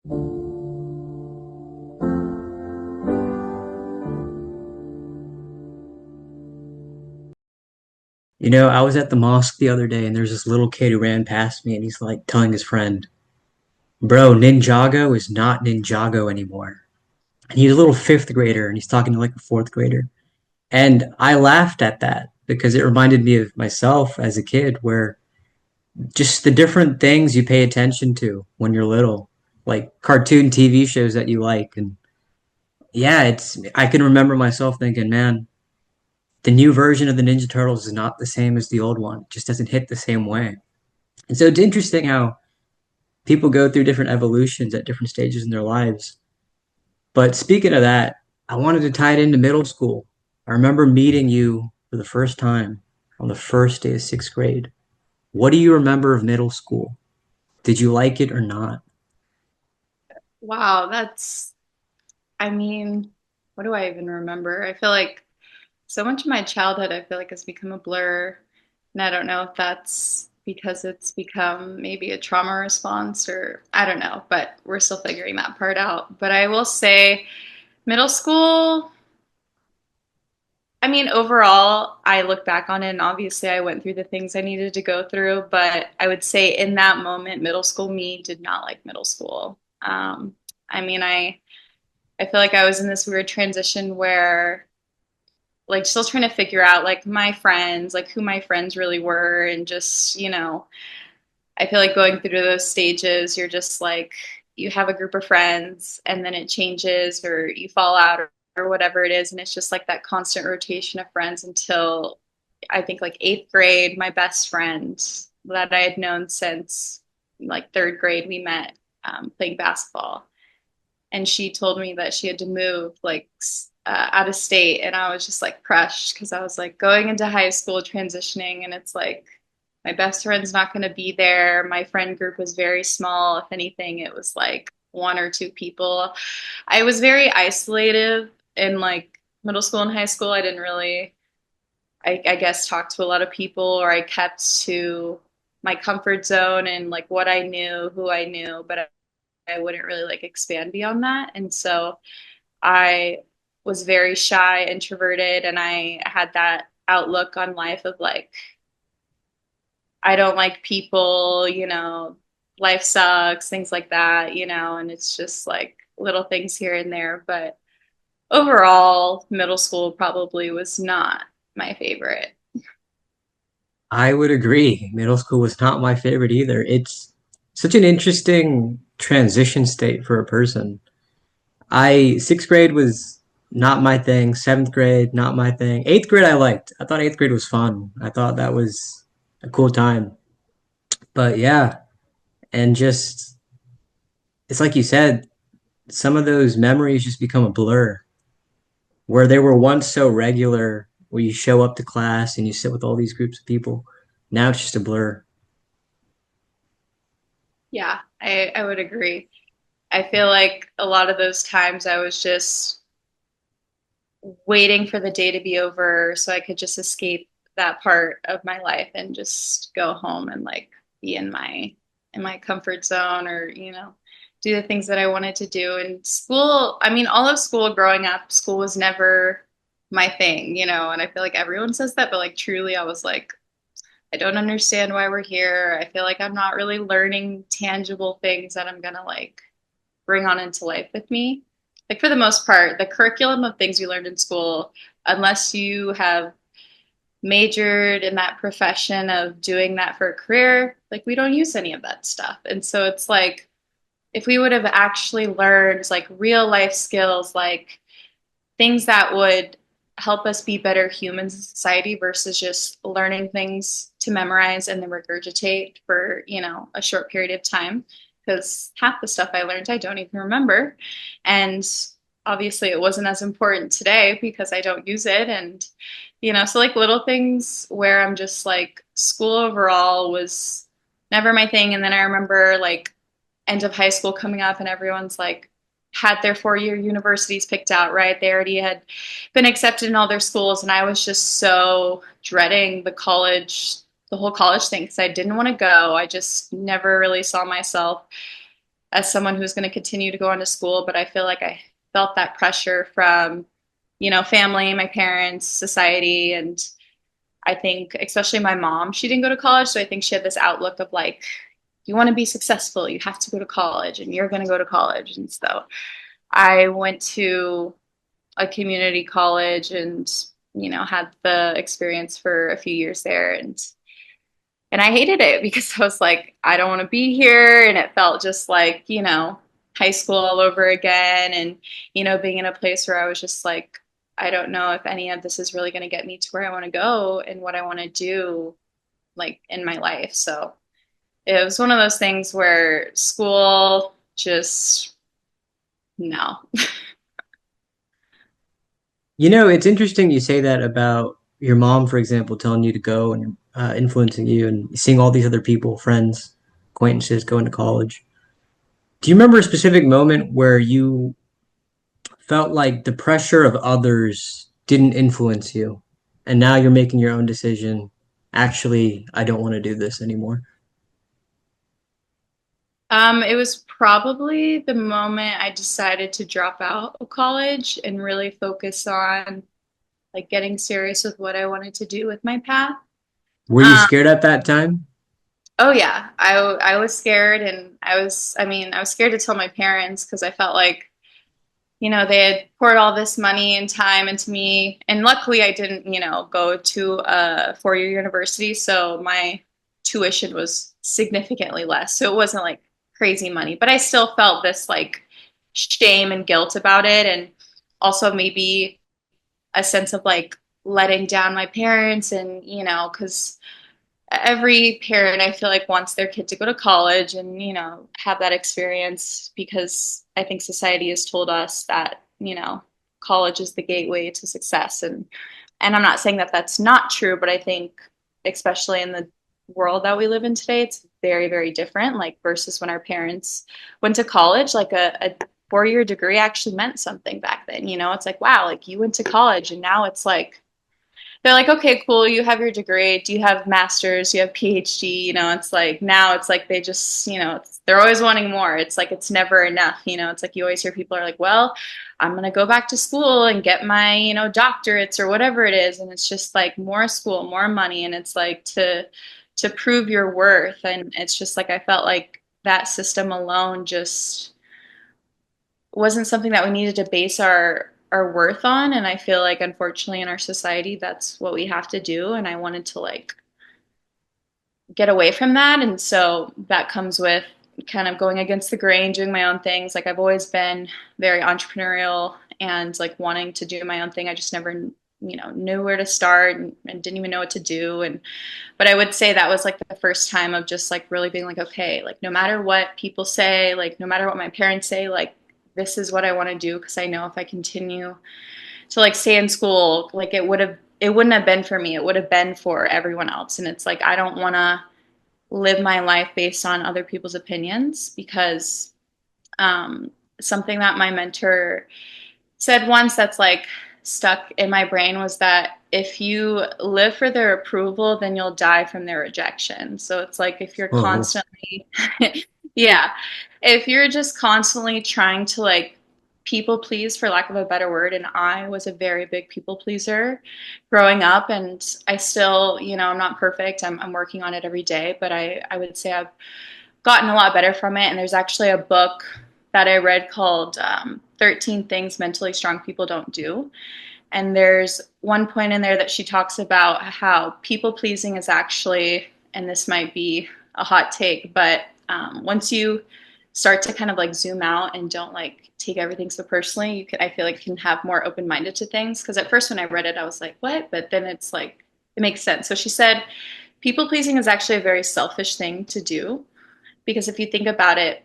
I was at the mosque the other day and there's this little kid who ran past me and he's like telling his friend, Bro, Ninjago is not Ninjago anymore. And he's a little fifth grader and he's talking to like a fourth grader. And I laughed at that because it reminded me of myself as a kid, where just the different things you pay attention to when you're little, like cartoon TV shows that you like. And yeah, I can remember myself thinking, man, the new version of the Ninja Turtles is not the same as the old one. It just doesn't hit the same way. And so it's interesting how people go through different evolutions at different stages in their lives. But speaking of that, I wanted to tie it into middle school. I remember meeting you for the first time on the first day of sixth grade. What do you remember of middle school? Did you like it or not? Wow, I mean, what do I even remember? I feel like so much of my childhood, I feel like has become a blur. And I don't know if that's because it's become maybe a trauma response or I don't know, but we're still figuring that part out. But I will say, middle school, I mean, overall, I look back on it and obviously I went through the things I needed to go through, but I would say in that moment, middle school me did not like middle school. I mean, I feel like I was in this weird transition where like still trying to figure out like my friends, like who my friends really were and just, I feel like going through those stages, you're just like you have a group of friends and then it changes or you fall out or whatever it is and it's just like that constant rotation of friends until I think like 8th grade, my best friend that I had known since like 3rd grade, we met playing basketball and she told me that she had to move like out of state and I was just like crushed because I was like going into high school transitioning and it's like my best friend's not going to be there. My friend group was very small. If anything, it was like one or two people. I was very isolated in like middle school and high school. I didn't really, I guess, talk to a lot of people or I kept to my comfort zone and like what I knew, who I knew, but I wouldn't really like expand beyond that. And so I was very shy, introverted, and I had that outlook on life of like, I don't like people, life sucks, things like that, and it's just like little things here and there. But overall, middle school probably was not my favorite. I would agree. Middle school was not my favorite either. It's such an interesting transition state for a person. Sixth grade was not my thing. Seventh grade, not my thing. Eighth grade, I liked. I thought eighth grade was fun. I thought that was a cool time. But yeah, and just, it's like you said, some of those memories just become a blur where they were once so regular, where you show up to class and you sit with all these groups of people. Now it's just a blur. Yeah, I would agree. I feel like a lot of those times I was just waiting for the day to be over so I could just escape that part of my life and just go home and like be in my comfort zone or, do the things that I wanted to do. And school, I mean, all of school growing up, school was never my thing, and I feel like everyone says that, but like truly I was like, I don't understand why we're here. I feel like I'm not really learning tangible things that I'm gonna like bring on into life with me. Like for the most part, the curriculum of things you learned in school, unless you have majored in that profession of doing that for a career, like we don't use any of that stuff. And so it's like if we would have actually learned like real life skills, like things that would help us be better humans in society versus just learning things to memorize and then regurgitate for, a short period of time. Because half the stuff I learned, I don't even remember. And obviously, it wasn't as important today because I don't use it. And, so like little things where I'm just like, school overall was never my thing. And then I remember like end of high school coming up and everyone's like, had their 4-year universities picked out, right? They already had been accepted in all their schools. And I was just so dreading the whole college thing, because I didn't want to go. I just never really saw myself as someone who's going to continue to go on to school, but I feel like I felt that pressure from, family, my parents, society, and I think especially my mom, she didn't go to college, so I think she had this outlook of like, you want to be successful, you have to go to college, and you're going to go to college. And so I went to a community college and had the experience for a few years there, and I hated it because I was like, I don't want to be here. And it felt just like, high school all over again. And, being in a place where I was just like, I don't know if any of this is really going to get me to where I want to go and what I want to do, like in my life. So it was one of those things where school just, no. It's interesting you say that about your mom, for example, telling you to go and influencing you and seeing all these other people, friends, acquaintances going to college. Do you remember a specific moment where you felt like the pressure of others didn't influence you, and now you're making your own decision? Actually, I don't want to do this anymore. It was probably the moment I decided to drop out of college and really focus on like getting serious with what I wanted to do with my path. Were you Um, scared at that time? oh yeah, I was scared, and I was scared to tell my parents because I felt like, they had poured all this money and time into me, and luckily I didn't, go to a 4-year university, so my tuition was significantly less. So it wasn't like crazy money, but I still felt this like shame and guilt about it, and also maybe a sense of like letting down my parents, and because every parent I feel like wants their kid to go to college and have that experience, because I think society has told us that college is the gateway to success. And I'm not saying that that's not true, but I think especially in the world that we live in today, it's very, very different, like versus when our parents went to college. Like a 4-year degree actually meant something back then. It's like, wow, like you went to college, and now it's like they're like, okay, cool, you have your degree. Do you have masters? Do you have PhD? It's like now it's like they just, they're always wanting more. It's like it's never enough. It's like you always hear people are like, well, I'm gonna go back to school and get my, doctorates or whatever it is. And it's just like more school, more money. And it's like to prove your worth. And it's just like I felt like that system alone just wasn't something that we needed to base our worth on. And I feel like unfortunately in our society that's what we have to do, and I wanted to like get away from that. And so that comes with kind of going against the grain, doing my own things. Like I've always been very entrepreneurial and like wanting to do my own thing. I just never knew where to start, and didn't even know what to do. And but I would say that was like the first time of just like really being like, okay, like no matter what people say, like no matter what my parents say, like this is what I want to do, because I know if I continue to like stay in school, like it wouldn't have been for me. It would have been for everyone else. And it's like I don't want to live my life based on other people's opinions, because um, something that my mentor said once that's like stuck in my brain was that if you live for their approval, then you'll die from their rejection. So it's like if you're Oh, constantly, yeah, if you're just constantly trying to like people please, for lack of a better word, and I was a very big people pleaser growing up, and I still, I'm not perfect. I'm working on it every day, but I would say I've gotten a lot better from it. And there's actually a book that I read called 13 Things Mentally Strong People Don't Do. And there's one point in there that she talks about how people pleasing is actually, and this might be a hot take, but once you start to kind of like zoom out and don't like take everything so personally, I feel like you can have more open minded to things. Because at first when I read it, I was like, what? But then it's like, it makes sense. So she said, people pleasing is actually a very selfish thing to do, because if you think about it,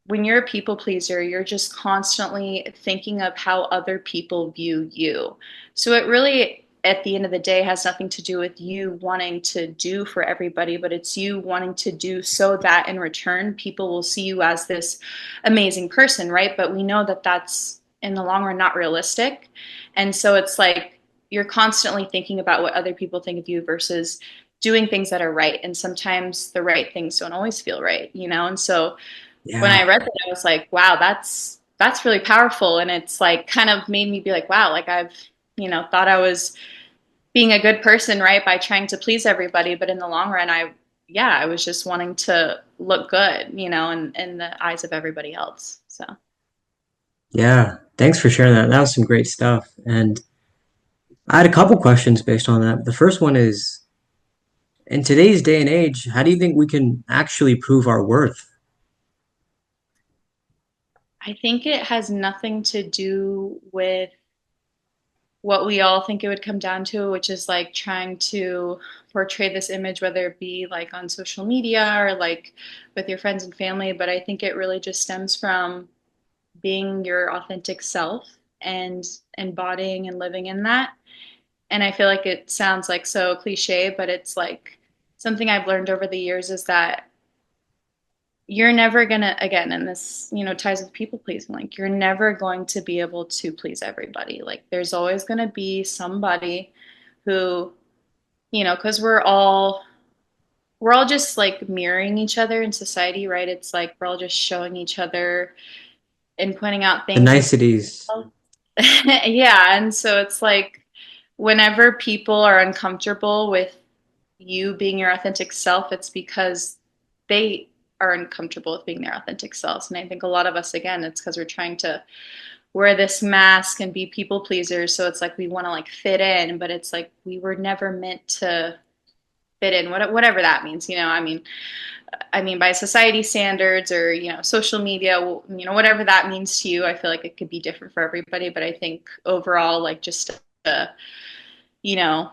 when you're a people pleaser, you're just constantly thinking of how other people view you. So it really, at the end of the day, has nothing to do with you wanting to do for everybody, but it's you wanting to do so that in return, people will see you as this amazing person, right? But we know that that's in the long run not realistic. And so it's like you're constantly thinking about what other people think of you versus doing things that are right. And sometimes the right things don't always feel right. And so when I Yeah. read that, I was like, wow, that's really powerful. And it's like kind of made me be like, wow, like I've, thought I was being a good person, right, by trying to please everybody. But in the long run, yeah, I was just wanting to look good, in the eyes of everybody else. So Yeah. Thanks for sharing that. That was some great stuff. And I had a couple questions based on that. The first one is, in today's day and age, how do you think we can actually prove our worth? I think it has nothing to do with what we all think it would come down to, which is like trying to portray this image, whether it be like on social media or like with your friends and family. But I think it really just stems from being your authentic self and embodying and living in that. And I feel like it sounds like so cliche, but it's like something I've learned over the years is that you're never gonna, again, and this, ties with people pleasing, like you're never going to be able to please everybody. Like there's always gonna be somebody who, because we're all just like mirroring each other in society, right? It's like we're all just showing each other and pointing out The things with niceties. yeah, and so it's like whenever people are uncomfortable with you being your authentic self, it's because they are uncomfortable with being their authentic selves. And I think a lot of us, again, it's because we're trying to wear this mask and be people pleasers. So it's like we want to like fit in, but it's like we were never meant to fit in, whatever that means. I mean, by society standards or social media, whatever that means to you. I feel like it could be different for everybody, but I think overall, like just you know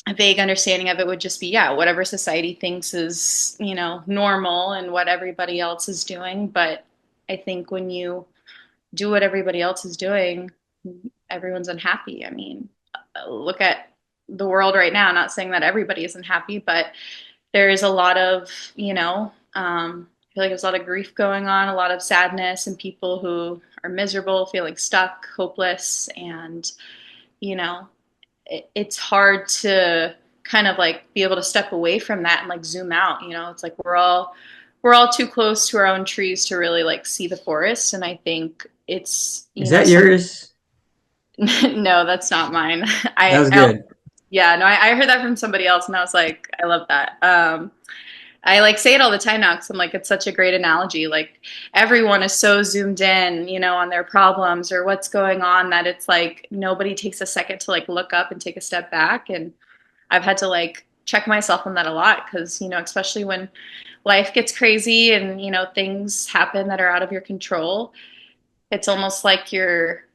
a vague understanding of it would just be, yeah, whatever society thinks is normal and what everybody else is doing. But I think when you do what everybody else is doing, everyone's unhappy. I mean, look at the world right now. Not saying that everybody isn't happy, but there is a lot of, I feel like there's a lot of grief going on, a lot of sadness, and people who are miserable, feeling stuck, hopeless, and you know, it's hard to kind of like be able to step away from that and like zoom out. It's like we're all too close to our own trees to really like see the forest, and I think it's Is that some yours? no, that's not mine. That was I good. yeah, no, I heard that from somebody else, and I was like, I love that. I like say it all the time now because I'm like, it's such a great analogy. Like everyone is so zoomed in, on their problems or what's going on that it's like nobody takes a second to like look up and take a step back. And I've had to like check myself on that a lot because, especially when life gets crazy and, things happen that are out of your control, it's almost like you're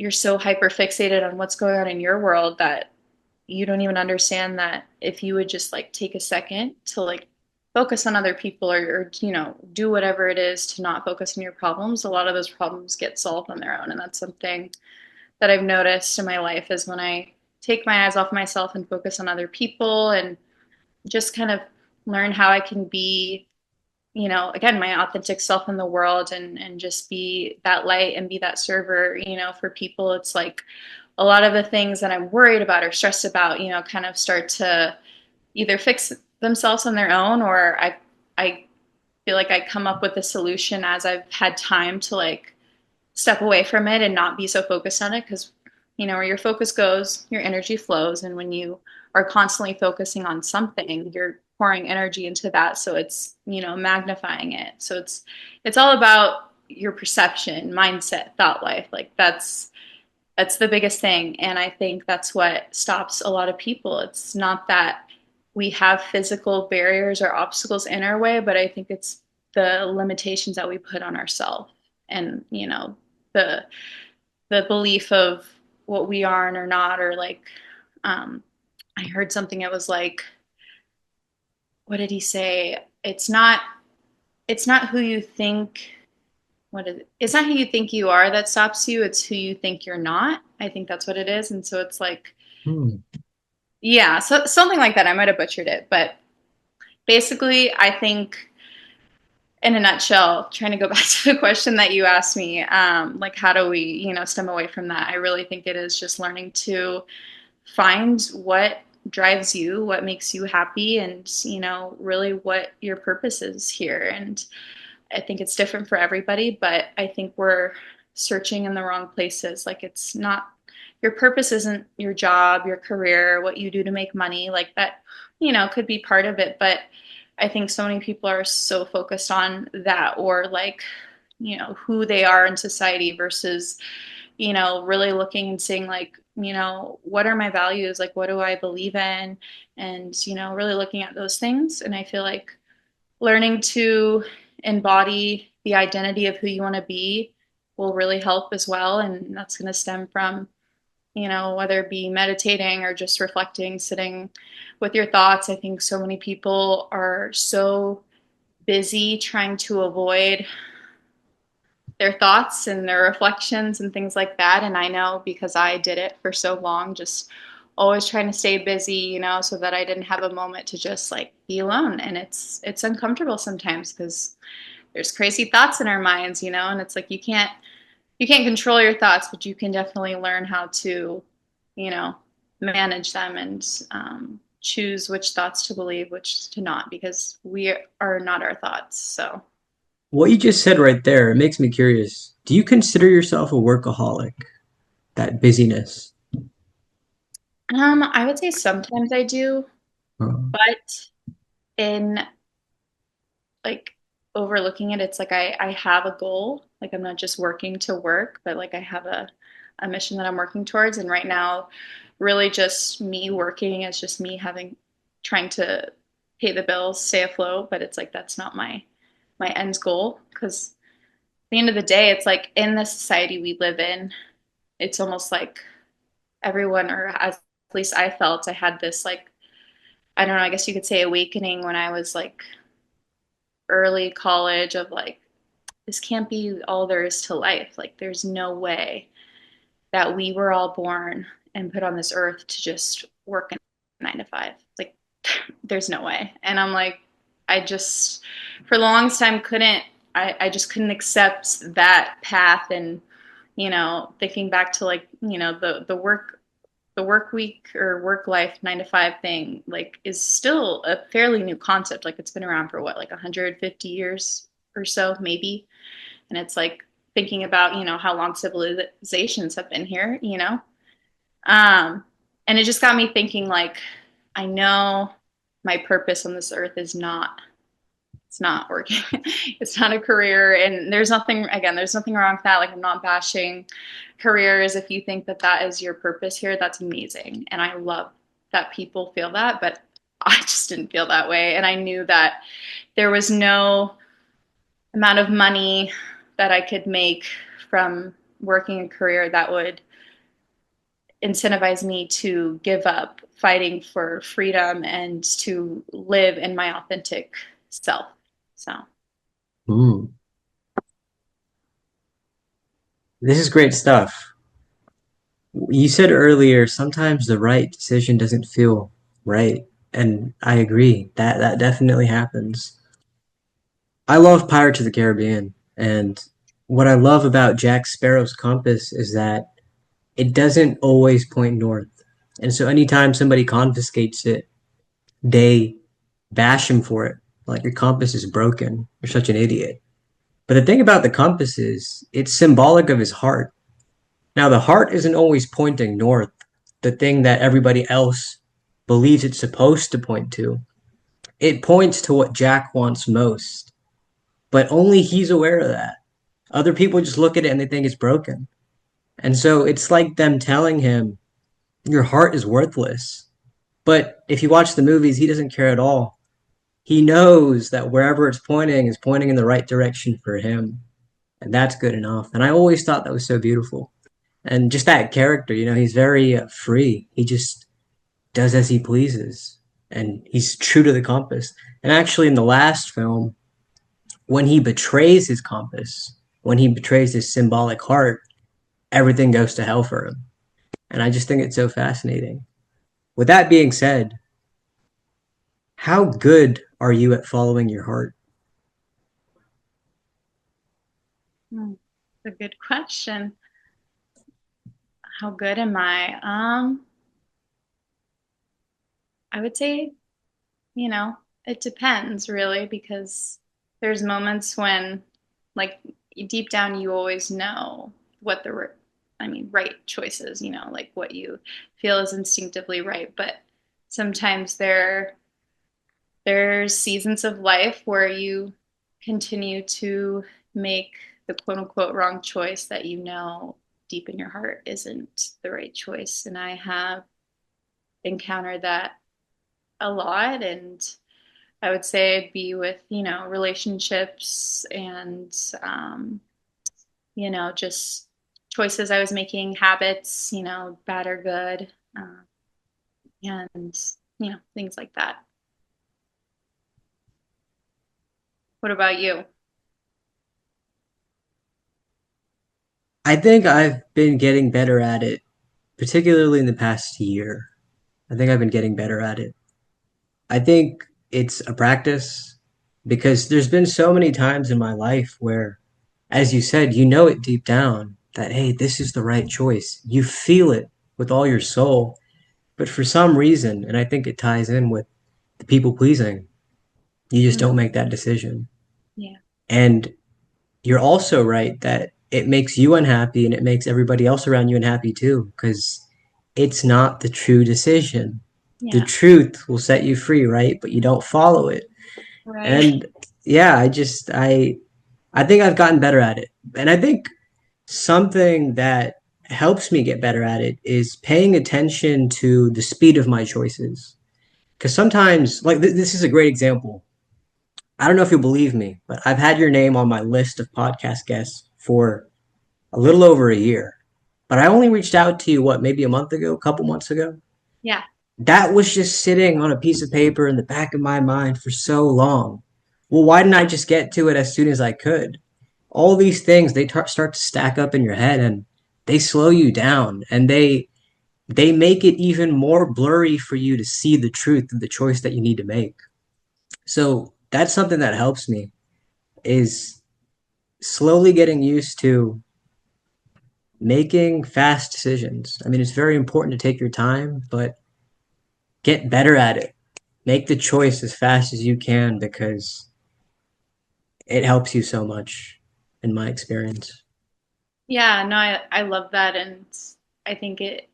so hyper fixated on what's going on in your world that you don't even understand that if you would just like take a second to like focus on other people or do whatever it is to not focus on your problems, a lot of those problems get solved on their own. And that's something that I've noticed in my life is when I take my eyes off myself and focus on other people and just kind of learn how I can be, again, my authentic self in the world and just be that light and be that server, for people. It's like a lot of the things that I'm worried about or stressed about, kind of start to either fix themselves on their own, or I feel like I come up with a solution as I've had time to like step away from it and not be so focused on it. Because where your focus goes, your energy flows, and when you are constantly focusing on something, you're pouring energy into that, so it's magnifying it. So it's all about your perception, mindset, thought life. Like that's the biggest thing. And I think that's what stops a lot of people. It's not that we have physical barriers or obstacles in our way, but I think it's the limitations that we put on ourselves and, the the belief of what we are and are not, or like um I heard something that was like, what did he say? It's not who you think what is it? It's not who you think you are that stops you, it's who you think you're not. I think that's what it is. And so it's like, Hmm. yeah, so something like that. I might have butchered it, but basically, I think in a nutshell, trying to go back to the question that you asked me, like how do we, stem away from that? I really think it is just learning to find what drives you, what makes you happy, and really what your purpose is here. And I think it's different for everybody, but I think we're searching in the wrong places. Like it's not your purpose isn't your job, your career, what you do to make money. Like that, could be part of it, but I think so many people are so focused on that or like, who they are in society versus, really looking and seeing like, what are my values? Like what do I believe in? And, really looking at those things. And I feel like learning to embody the identity of who you want to be will really help as well. And that's going to stem from, whether it be meditating or just reflecting, sitting with your thoughts. I think so many people are so busy trying to avoid their thoughts and their reflections and things like that. And I know because I did it for so long, just always trying to stay busy, so that I didn't have a moment to just like be alone. And it's uncomfortable sometimes because there's crazy thoughts in our minds, and it's like you can't control your thoughts, but you can definitely learn how to, you know, manage them and choose which thoughts to believe, which to not, because we are not our thoughts. So What you just said right there, it makes me curious. Do you consider yourself a workaholic? That busyness. I would say sometimes I do, Uh, but in like overlooking it, it's like I have a goal. Like I'm not just working to work, but like I have a mission that I'm working towards. And right now, really just me working is just me trying to pay the bills, stay afloat. But it's like that's not my end goal because at the end of the day, it's like in the society we live in, it's almost like everyone, or as at least I felt, I had this like I don't know, I guess you could say awakening when I was like early college of like this can't be all there is to life. Like, there's no way that we were all born and put on this earth to just work a 9 to 5. Like, there's no way. And I'm like, I just, for the longest time, I just couldn't accept that path. And, thinking back to like, the work week or work life 9 to 5 thing, like, is still a fairly new concept. Like, it's been around for what, like 150 years or so, maybe. And it's like thinking about, how long civilizations have been here, um, and it just got me thinking like, I know my purpose on this earth is not, it's not working. It's not a career. And there's nothing wrong with that. Like, I'm not bashing careers. If you think that that is your purpose here, that's amazing. And I love that people feel that, but I just didn't feel that way. And I knew that there was no amount of money that I could make from working a career that would incentivize me to give up fighting for freedom and to live in my authentic self. So, mm. This is great stuff. You said earlier, sometimes the right decision doesn't feel right, and I agree. That definitely happens. I love Pirates of the Caribbean, and what I love about Jack Sparrow's compass is that it doesn't always point north. And so anytime somebody confiscates it, they bash him for it. Like, your compass is broken. You're such an idiot. But the thing about the compass is it's symbolic of his heart. Now, the heart isn't always pointing north, the thing that everybody else believes it's supposed to point to. It points to what Jack wants most, but only he's aware of that. Other people just look at it and they think it's broken. And so it's like them telling him, your heart is worthless. But if you watch the movies, he doesn't care at all. He knows that wherever it's pointing is pointing in the right direction for him. And that's good enough. And I always thought that was so beautiful. And just that character, he's very free. He just does as he pleases. And he's true to the compass. And actually, in the last film, when he betrays his compass, when he betrays his symbolic heart, everything goes to hell for him. And I just think it's so fascinating. With that being said, how good are you at following your heart? it's a good question. How good am I? I would say, you know, it depends really because there's moments when, like, deep down, you always know what the, I mean, right choices, like what you feel is instinctively right. But sometimes there's seasons of life where you continue to make the quote unquote wrong choice that you know deep in your heart isn't the right choice. And I have encountered that a lot. And I would say it'd be with, relationships and, just choices I was making, habits, bad or good, and, things like that. What about you? I think I've been getting better at it, particularly in the past year. I think I've been getting better at it. I think it's a practice because there's been so many times in my life where, as you said, you know it deep down that, hey, this is the right choice. You feel it with all your soul. But for some reason, and I think it ties in with the people pleasing, you just don't Mm, make that decision. yeah, And you're also right that it makes you unhappy and it makes everybody else around you unhappy too, because it's not the true decision. The yeah, truth will set you free, right? But you don't follow it. right. And yeah, I think I've gotten better at it. And I think something that helps me get better at it is paying attention to the speed of my choices. Because sometimes, like this is a great example. I don't know if you'll believe me, but I've had your name on my list of podcast guests for a little over a year. But I only reached out to you, what, maybe a month ago, a couple months ago? Yeah, That was just sitting on a piece of paper in the back of my mind for so long. Well, why didn't I just get to it as soon as I could? All these things, they start to stack up in your head and they slow you down and they make it even more blurry for you to see the truth of the choice that you need to make. So that's something that helps me is slowly getting used to making fast decisions. I mean, it's very important to take your time, but get better at it. Make the choice as fast as you can because it helps you so much in my experience. yeah. No, I love that, and I think it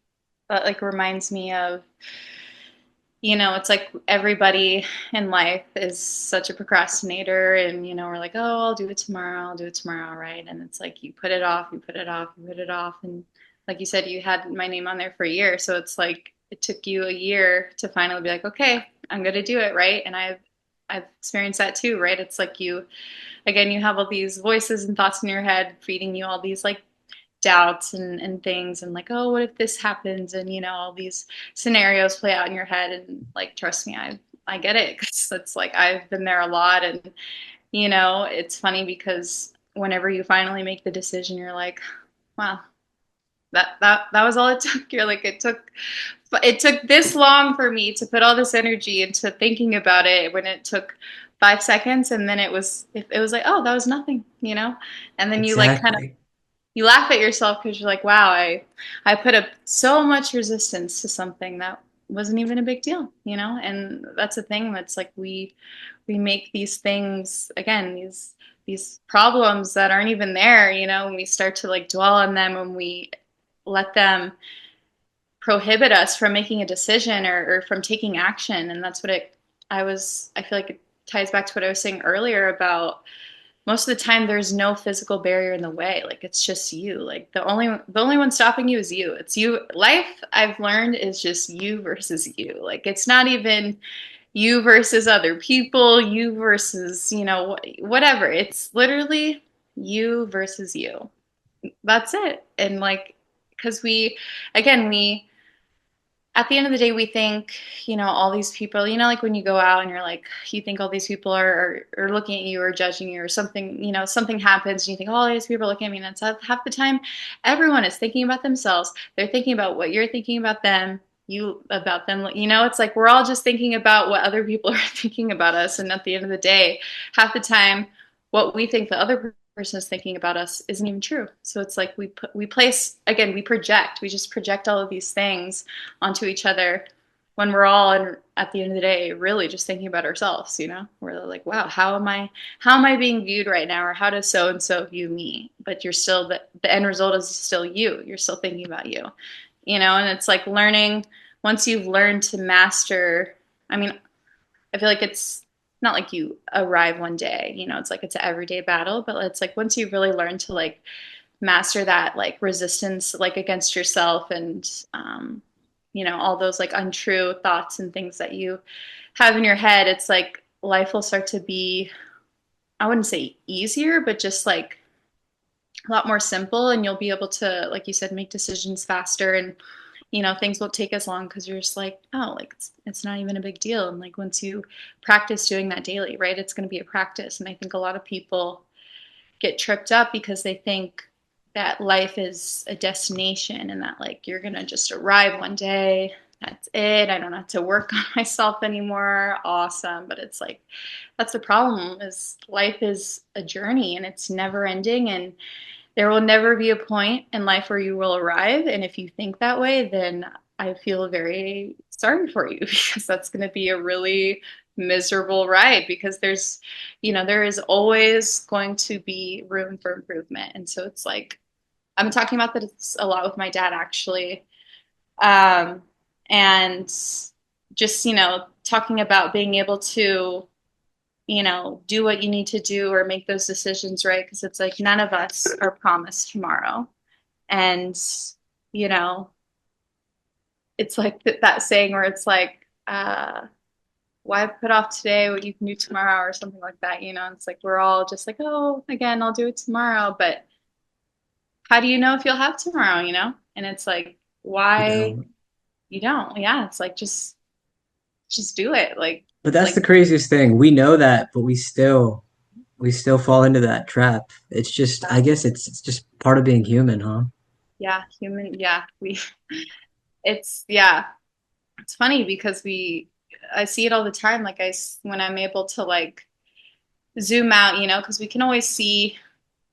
like reminds me of, it's like everybody in life is such a procrastinator, and we're like, oh, I'll do it tomorrow, I'll do it tomorrow, right? And it's like you put it off, you put it off, you put it off, and like you said, you had my name on there for a year, so it's like it took you a year to finally be like, okay, I'm gonna do it, right? And I've experienced that too, right? It's like you, again, you have all these voices and thoughts in your head feeding you all these like doubts and things, and like, oh, what if this happens, and all these scenarios play out in your head. And like, trust me, I get it, because it's like I've been there a lot. And it's funny because whenever you finally make the decision, you're like, wow, that was all it took. You're like, it took this long for me to put all this energy into thinking about it, when it took 5 seconds, and then it was like, oh, that was nothing. And then you like kind of, Exactly. you laugh at yourself because you're like, wow, I put up so much resistance to something that wasn't even a big deal. And that's the thing, that's like we make these things, again, these problems that aren't even there, when we start to like dwell on them, when we let them prohibit us from making a decision, or from taking action. And that's what I feel like it ties back to what I was saying earlier about, most of the time there's no physical barrier in the way. Like, it's just you. Like, the only one stopping you is you. It's you. Life, I've learned, is just you versus you. Like, it's not even you versus other people, you versus, whatever. It's literally you versus you. That's it. And like, because again, we at the end of the day, we think, all these people, like when you go out and you're like, you think all these people are looking at you or judging you or something, something happens and you think, oh, all these people are looking at me. And it's half the time, everyone is thinking about themselves. They're thinking about what you're thinking about them, you about them. It's like we're all just thinking about what other people are thinking about us. And at the end of the day, half the time, what we think the other person is thinking about us isn't even true. So it's like we place, again, we just project all of these things onto each other. when we're all at the end of the day really just thinking about ourselves, you know? We're like, wow, how am I being viewed right now, or how does so and so view me? But you're still the end result is still you. You're still thinking about you. You know, and it's like learning once you've learned to master, I mean, I feel like it's not like you arrive one day, you know, it's like it's an everyday battle, but it's like once you really learn to like master that like resistance like against yourself and you know, all those like untrue thoughts and things that you have in your head, it's like life will start to be, I wouldn't say easier, but just like a lot more simple, and you'll be able to, like you said, make decisions faster, and you know, things won't take as long because you're just like, oh, like it's not even a big deal. And like once you practice doing that daily, right, it's going to be a practice. And I think a lot of people get tripped up because they think that life is a destination and that like you're gonna just arrive one day, that's it, I don't have to work on myself anymore, awesome. But it's like that's the problem, is life is a journey and it's never ending, and there will never be a point in life where you will arrive. And if you think that way, then I feel very sorry for you because that's going to be a really miserable ride, because there's, you know, there is always going to be room for improvement. And so it's like, I'm talking about this a lot with my dad actually. Um, and just, you know, talking about being able to, you know, do what you need to do or make those decisions, right? Because it's like none of us are promised tomorrow. And, you know, it's like that saying where it's like, why put off today what you can do tomorrow, or something like that, you know? It's like we're all just like, oh, again, I'll do it tomorrow. But how do you know if you'll have tomorrow, you know? And it's like, You why don't. you don't? Yeah, it's like just do it. But that's Like the craziest thing. We know that, but we still fall into that trap. It's just, I guess it's just part of being human, huh? yeah, human, yeah, we yeah, it's funny because I see it all the time. Like when I'm able to like zoom out, you know, because we can always see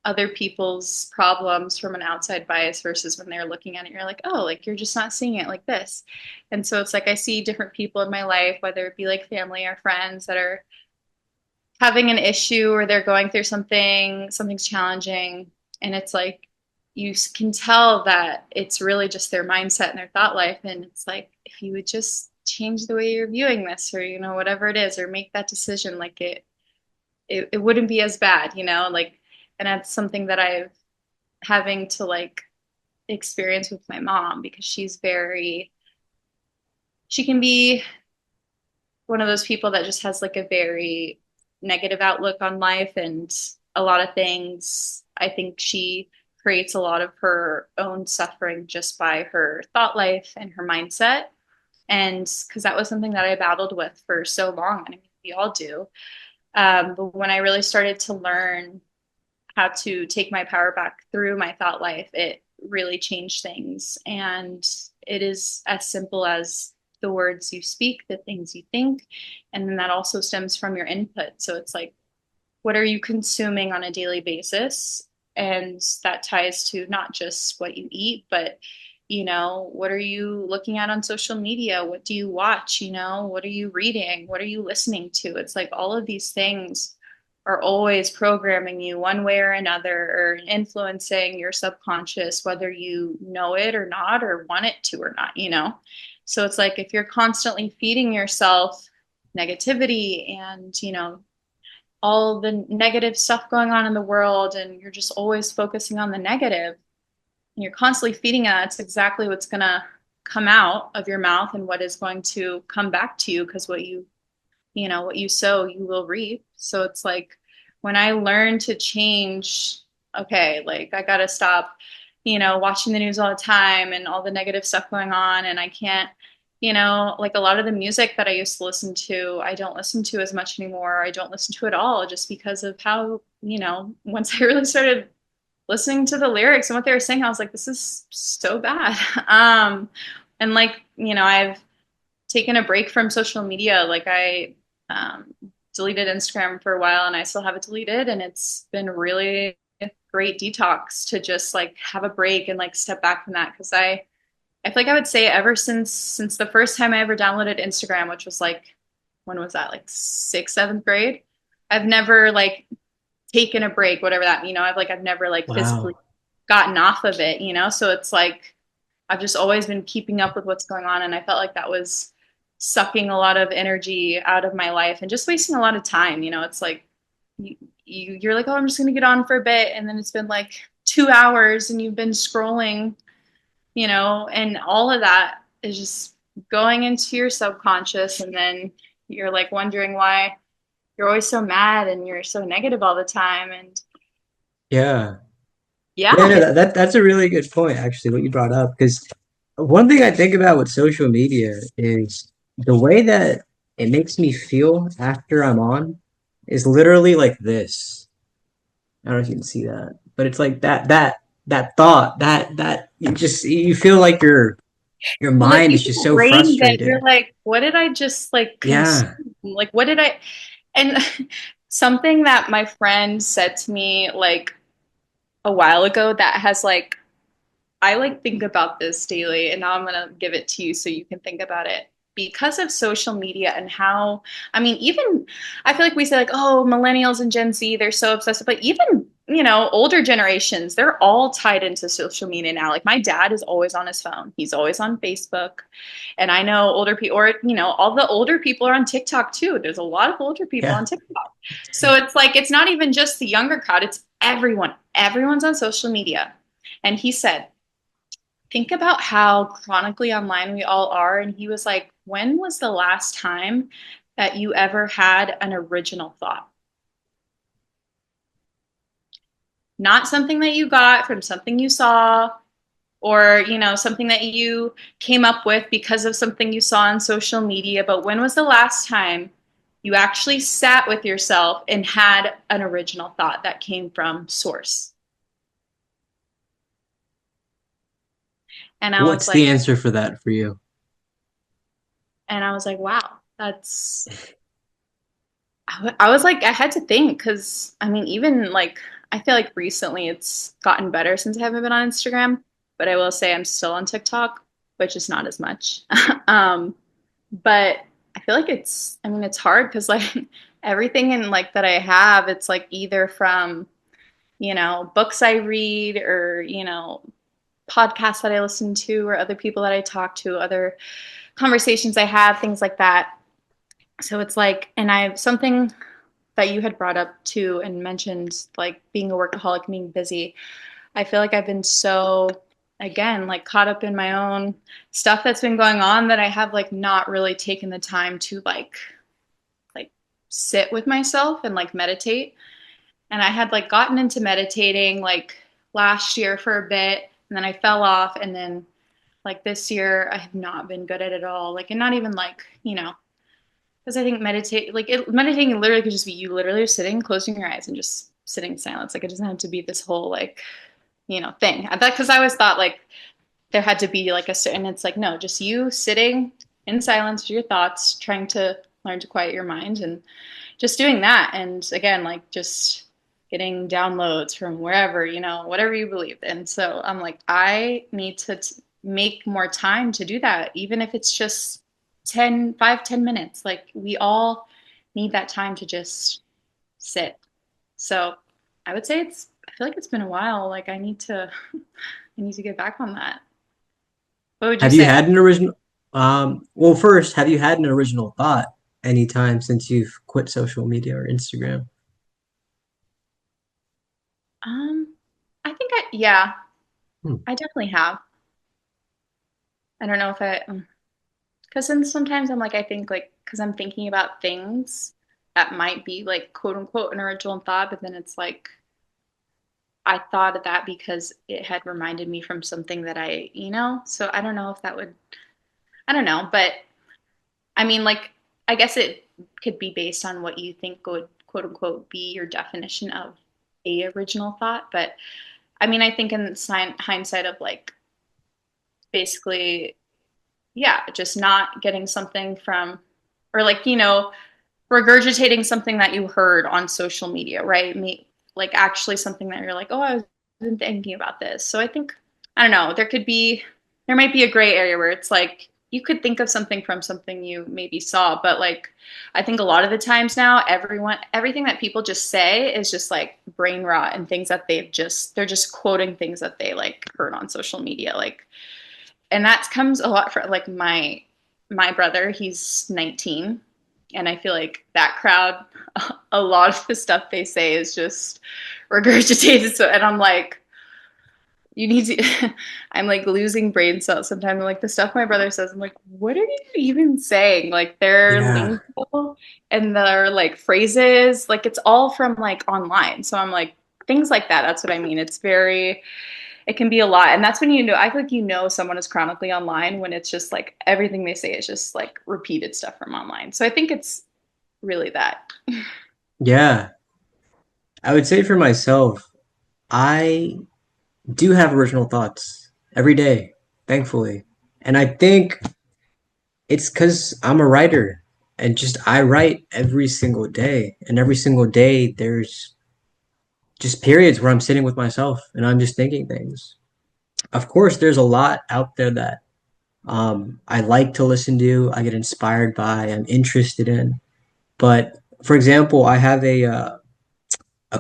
other people's problems from an outside bias versus when they're looking at it, you're like, oh, like you're just not seeing it like this. And so it's like I see different people in my life, whether it be like family or friends, that are having an issue or they're going through something's challenging. And it's like you can tell that it's really just their mindset and their thought life. And it's like, if you would just change the way you're viewing this, or, you know, whatever it is, or make that decision, like it wouldn't be as bad, you know, like, and that's something that I've having to like experience with my mom, because she can be one of those people that just has like a very negative outlook on life and a lot of things. I think she creates a lot of her own suffering just by her thought life and her mindset. And because that was something that I battled with for so long. I mean, we all do. But when I really started to learn how to take my power back through my thought life, it really changed things. And it is as simple as the words you speak, the things you think, and then that also stems from your input. So it's like, what are you consuming on a daily basis? And that ties to not just what you eat, but you know, what are you looking at on social media? What do you watch? You know, what are you reading? What are you listening to? It's like all of these things are always programming you one way or another, or influencing your subconscious, whether you know it or not, or want it to or not, you know? So it's like if you're constantly feeding yourself negativity and, you know, all the negative stuff going on in the world, and you're just always focusing on the negative, and you're constantly feeding it, it's exactly what's going to come out of your mouth and what is going to come back to you, because you know, what you sow, you will reap. So it's like when I learned to change, okay, like I got to stop, you know, watching the news all the time and all the negative stuff going on. And I can't, you know, like a lot of the music that I used to listen to, I don't listen to as much anymore. I don't listen to it all, just because of how, you know, once I really started listening to the lyrics and what they were saying, I was like, this is so bad. And like, you know, I've taken a break from social media. Like I deleted Instagram for a while, and I still have it deleted. And it's been really great detox to just like have a break and like step back from that. Cause I I feel like I would say ever since the first time I ever downloaded Instagram, which was like, when was that? Like sixth, seventh grade. I've never like taken a break, whatever that, I've never like physically Wow. gotten off of it, So it's like I've just always been keeping up with what's going on, and I felt like that was sucking a lot of energy out of my life and just wasting a lot of time. It's like you, you're like, oh, I'm just gonna get on for a bit, and then it's been like 2 hours, and you've been scrolling, and all of that is just going into your subconscious, and then you're like wondering why you're always so mad and you're so negative all the time, and Yeah. Yeah, yeah, no, it's that's a really good point, actually, what you brought up. Because one thing I think about with social media is the way that it makes me feel after I'm on is literally like this. I don't know if you can see that, but it's like that thought that you feel like your well, it mind is gives you just a so brain that you're frustrated. like, what did I just like consume? Yeah. Like, what did I? And something that my friend said to me like a while ago that has like, I like think about this daily, and now I'm gonna give it to you so you can think about it. Because of social media and how, I mean, even I feel like we say like, oh, millennials and Gen Z, they're so obsessive, but even, older generations, they're all tied into social media now. Like my dad is always on his phone. He's always on Facebook. And I know older people, or, all the older people are on TikTok too. There's a lot of older people on Yeah. TikTok. So it's like, it's not even just the younger crowd, it's everyone. Everyone's on social media. And he said, think about how chronically online we all are. And he was like, when was the last time that you ever had an original thought? Not something that you got from something you saw, or, something that you came up with because of something you saw on social media, but when was the last time you actually sat with yourself and had an original thought that came from source? And I was What's like, the answer for that for you? wow, that's I was like, I had to think because I mean, even like, I feel like recently it's gotten better since I haven't been on Instagram, but I will say I'm still on TikTok, which is not as much. um, but I feel like I mean, it's hard because like everything in like that I have, it's like either from, books I read, or, podcasts that I listen to, or other people that I talk to, other conversations I have, things like that. So it's like, and I have something that you had brought up too and mentioned like being a workaholic, being busy. I feel like I've been so, again, like caught up in my own stuff that's been going on that I have like not really taken the time to like sit with myself and like meditate. And I had like gotten into meditating like last year for a bit, and then I fell off, and then like this year I have not been good at it all. Like, and not even like, because I think meditating literally could just be you literally just sitting, closing your eyes, and just sitting in silence. Like it doesn't have to be this whole like, thing. I thought, because I always thought like there had to be like a certain. It's like no, just you sitting in silence with your thoughts, trying to learn to quiet your mind, and just doing that. And again, like just getting downloads from wherever, whatever you believe. And so I'm like, I need to make more time to do that, even if it's just 10 minutes. Like we all need that time to just sit. So I would say I feel like it's been a while. Like I need to get back on that. What would you Have you say? had an original well, first, have you had an original thought anytime since you've quit social media or Instagram? Um, yeah, Hmm. I definitely have. I don't know if because then sometimes I'm like, I think like, because I'm thinking about things that might be like quote unquote an original thought, but then it's like, I thought of that because it had reminded me from something that so I don't know if that would, I don't know, but I mean, like, I guess it could be based on what you think would quote unquote be your definition of a original thought. But I mean, I think in hindsight of like basically, yeah, just not getting something from, or like, regurgitating something that you heard on social media, right? Like actually something that you're like, oh, I was been thinking about this. So I think, I don't know, there might be a gray area where it's like you could think of something from something you maybe saw, but like I think a lot of the times now, everything that people just say is just like brain rot and things that they're just quoting things that they like heard on social media, like, and that comes a lot from like my brother. He's 19, and I feel like that crowd, a lot of the stuff they say is just regurgitated. So, and I'm like, you need to. I'm like losing brain cells sometimes. I'm like the stuff my brother says. I'm like, what are you even saying? Like their Yeah. lingo and their like phrases, like it's all from like online. So I'm like things like that. That's what I mean. It's very. It can be a lot, and that's when you know. I feel like you know someone is chronically online when it's just like everything they say is just like repeated stuff from online. So I think it's really that. Yeah. I would say for myself, I do have original thoughts every day, thankfully. And I think it's because I'm a writer and just I write every single day. And every single day, there's just periods where I'm sitting with myself and I'm just thinking things. Of course, there's a lot out there that I like to listen to, I get inspired by, I'm interested in. But for example, I have a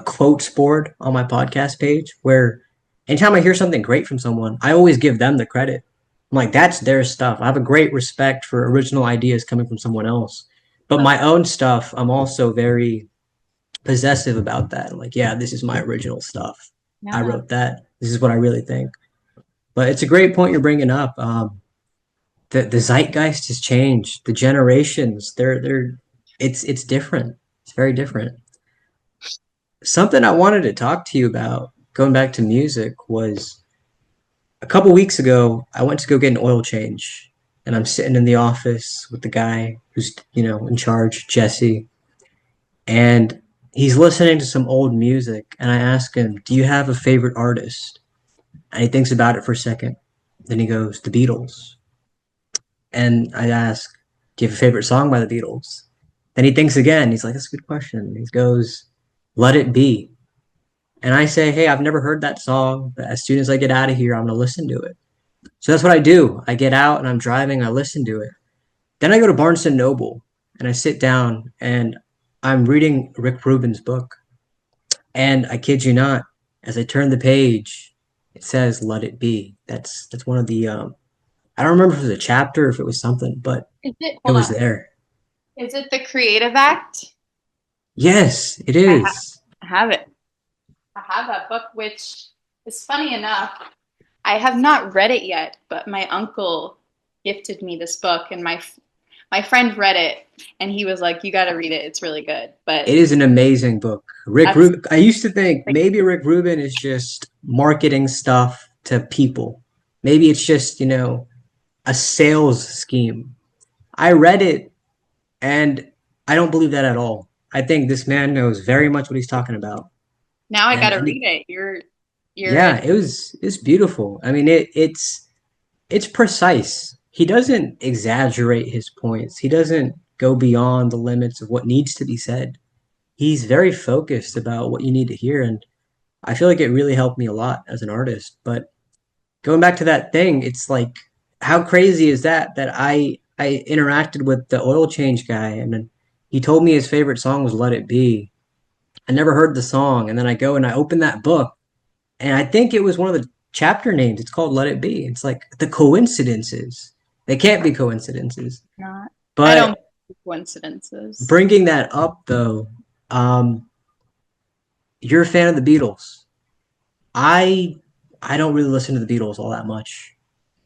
quotes board on my podcast page where anytime I hear something great from someone, I always give them the credit. I'm like, that's their stuff. I have a great respect for original ideas coming from someone else. But That's my own stuff, I'm also very possessive about that. I'm like, yeah, this is my original stuff. I yeah. wrote that. This is what I really think. But it's a great point you're bringing up. The zeitgeist has changed. The generations, it's different. It's very different. Something I wanted to talk to you about, going back to music, was a couple weeks ago, I went to go get an oil change, and I'm sitting in the office with the guy who's, in charge, Jesse, and he's listening to some old music, and I ask him, "Do you have a favorite artist?" And he thinks about it for a second. Then he goes, "The Beatles." And I ask, "Do you have a favorite song by the Beatles?" Then he thinks again. He's like, "That's a good question." He goes, "Let It Be." And I say, "Hey, I've never heard that song, but as soon as I get out of here, I'm going to listen to it." So that's what I do. I get out and I'm driving, I listen to it. Then I go to Barnes and Noble and I sit down and I'm reading Rick Rubin's book. And I kid you not, as I turn the page, it says "Let It Be." That's one of the I don't remember if it was a chapter or if it was something, but Is it? it Hold was on. there. Is it the Creative Act? Yes, it I is. have it. I have that book, which is funny enough. I have not read it yet, but my uncle gifted me this book, and my friend read it, and he was like, "You got to read it. It's really good." But It is an amazing book. Rick that's Rubin. I used to think like, maybe Rick Rubin is just marketing stuff to people. Maybe it's just, a sales scheme. I read it and I don't believe that at all. I think this man knows very much what he's talking about. now I got And, to and read it. You're yeah, it's beautiful. I mean, it's precise. He doesn't exaggerate his points. He doesn't go beyond the limits of what needs to be said. He's very focused about what you need to hear, and I feel like it really helped me a lot as an artist. But going back to that thing, it's like how crazy is that I interacted with the oil change guy and then he told me his favorite song was Let It Be. I never heard the song, and then I go and I open that book and I think it was one of the chapter names. It's called Let It Be. It's like the coincidences. They can't be coincidences. not. I don't But believe coincidences. bringing that up though, um, you're a fan of the Beatles. I I don't really listen to the Beatles all that much,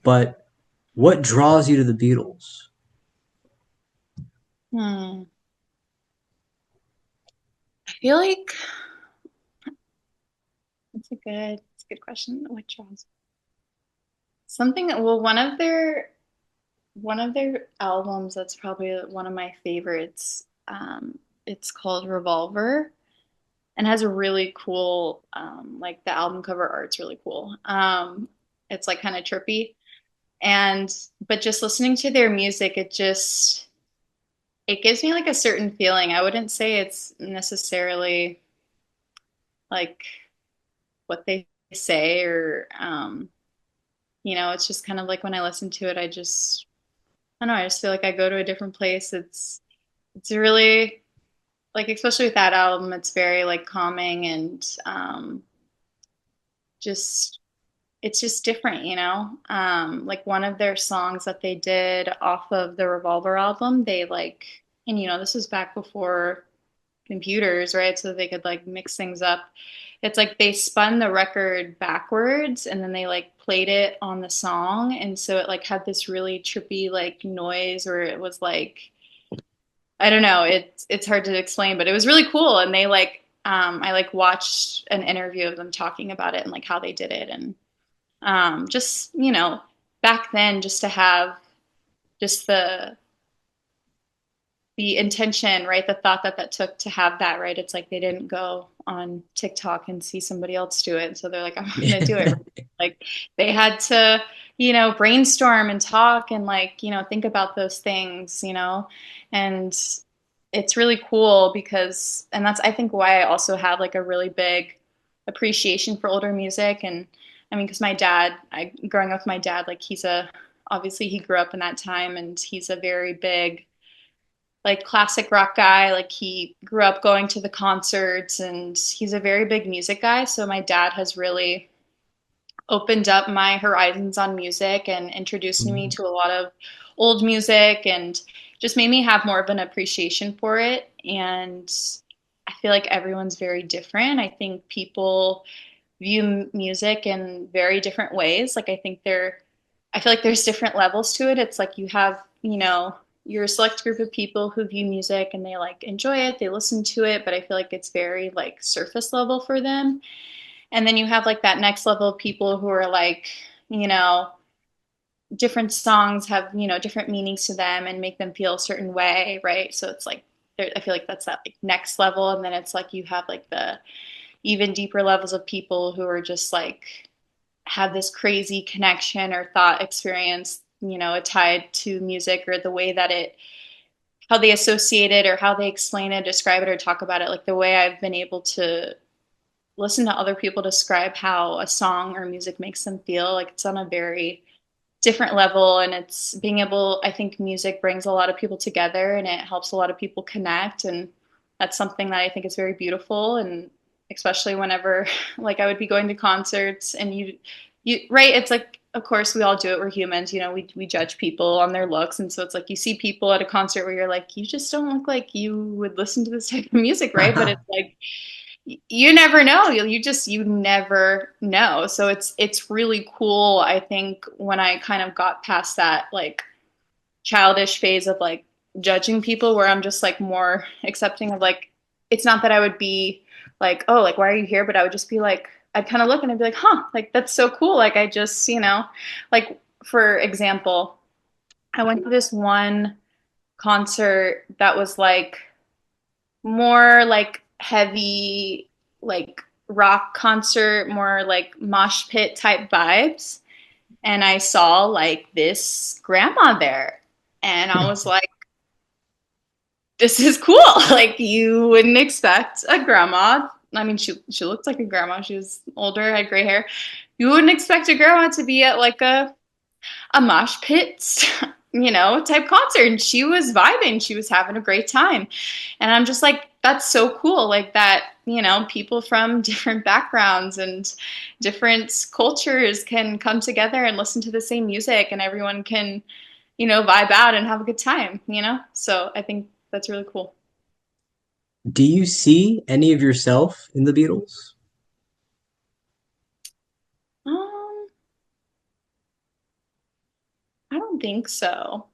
but what draws you to the Beatles? Hmm. I feel like it's a good question. What draws something? Well, one of their albums that's probably one of my favorites. It's called Revolver and has a really cool, like the album cover art's really cool. It's like kind of trippy, and but just listening to their music, it gives me like a certain feeling. I wouldn't say it's necessarily like what they say or it's just kind of like when I listen to it, I don't know, I just feel like I go to a different place. It's really like, especially with that album, it's very like calming and just it's just different, like one of their songs that they did off of the Revolver album, they like, and this was back before computers, right? So they could like mix things up. It's like they spun the record backwards and then they like played it on the song. And so it like had this really trippy like noise where it was like, I don't know, it's hard to explain, but it was really cool. And they like, I like watched an interview of them talking about it and like how they did it. And just, back then just to have just the intention, right? The thought that that took to have that, right? It's like they didn't go on TikTok and see somebody else do it. So they're like, I'm going to do it. Like they had to, brainstorm and talk and like, think about those things, and it's really cool because, and that's, I think, why I also have like a really big appreciation for older music. And I mean, because growing up with my dad, like obviously he grew up in that time and he's a very big, like classic rock guy. Like he grew up going to the concerts and he's a very big music guy. So my dad has really opened up my horizons on music and introduced me to a lot of old music and just made me have more of an appreciation for it. And I feel like everyone's very different. I think people view music in very different ways. Like I feel like there's different levels to it. It's like you have, your select group of people who view music and they like enjoy it, they listen to it, but I feel like it's very like surface level for them. And then you have like that next level of people who are like, you know, different songs have, different meanings to them and make them feel a certain way, right? So it's like I feel like that's that like next level, and then it's like you have like the even deeper levels of people who are just like have this crazy connection or thought experience, tied to music or the way that how they associate it or how they explain it, describe it, or talk about it. Like the way I've been able to listen to other people describe how a song or music makes them feel, like it's on a very different level. And it's being able, I think music brings a lot of people together and it helps a lot of people connect. And that's something that I think is very beautiful. And especially whenever like I would be going to concerts and right, it's like, of course we all do it, we're humans, we judge people on their looks. And so it's like you see people at a concert where you're like, you just don't look like you would listen to this type of music, right? But it's like you never know. You never know. So it's really cool. I think when I kind of got past that like childish phase of like judging people, where I'm just like more accepting of like, it's not that I would be like, oh, like why are you here? But I would just be like, I'd kind of look and I'd be like, huh, like that's so cool. Like I just, like for example, I went to this one concert that was like more like heavy, like rock concert, more like mosh pit type vibes. And I saw like this grandma there. And I was like, this is cool. Like you wouldn't expect a grandma. I mean, she looked like a grandma. She was older, had gray hair. You wouldn't expect a grandma to be at like a mosh pit, type concert. And she was vibing. She was having a great time. And I'm just like, that's so cool. Like that, people from different backgrounds and different cultures can come together and listen to the same music and everyone can, vibe out and have a good time. So I think that's really cool. Do you see any of yourself in the Beatles? Um, I don't think so.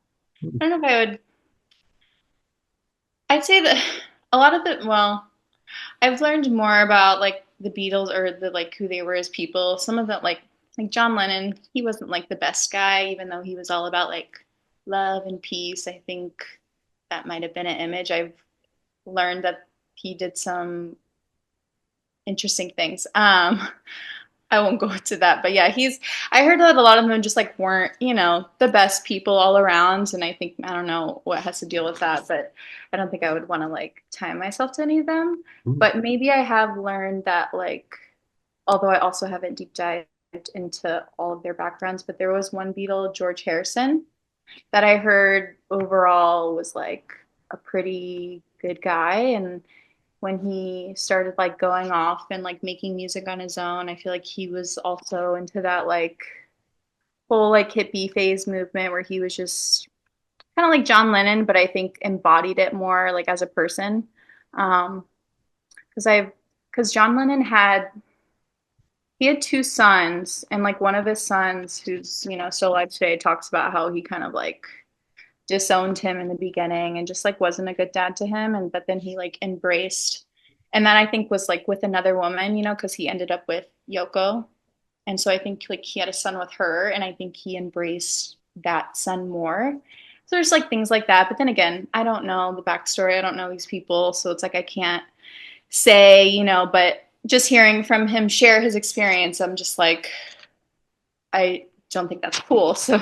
I don't know if I would, I'd say that a lot of the, well, I've learned more about like the Beatles or the like who they were as people. Some of them like John Lennon, he wasn't like the best guy, even though he was all about like love and peace. I think that might have been an image. I've learned that he did some interesting things. I won't go into that, but yeah, I heard that a lot of them just like weren't, the best people all around. And I think, I don't know what has to deal with that, but I don't think I would want to like tie myself to any of them. But maybe I have learned that like, although I also haven't deep dived into all of their backgrounds, but there was one Beatle, George Harrison, that I heard overall was like a pretty good guy. And when he started like going off and like making music on his own, I feel like he was also into that like whole like hippie phase movement where he was just kind of like John Lennon, but I think embodied it more like as a person. Um, because because John Lennon had he had two sons, and like one of his sons, who's still alive today, talks about how he kind of like disowned him in the beginning and just like wasn't a good dad to him, and but then he like embraced, and that I think was like with another woman, because he ended up with Yoko, and so I think like he had a son with her, and I think he embraced that son more. So there's like things like that, but then again, I don't know the backstory. I don't know these people, so it's like I can't say, but just hearing from him share his experience, I'm just like, I don't think that's cool. So,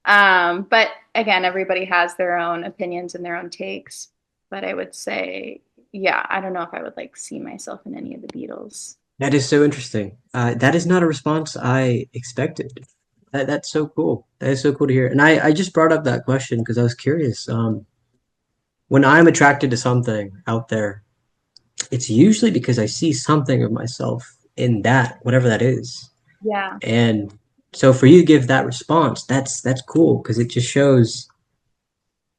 but again, everybody has their own opinions and their own takes. But I would say, yeah, I don't know if I would like see myself in any of the Beatles. That is so interesting. That is not a response I expected. That's so cool. That is so cool to hear. And I just brought up that question because I was curious. When I'm attracted to something out there, it's usually because I see something of myself in that, whatever that is. Yeah, And so for you to give that response, that's cool because it just shows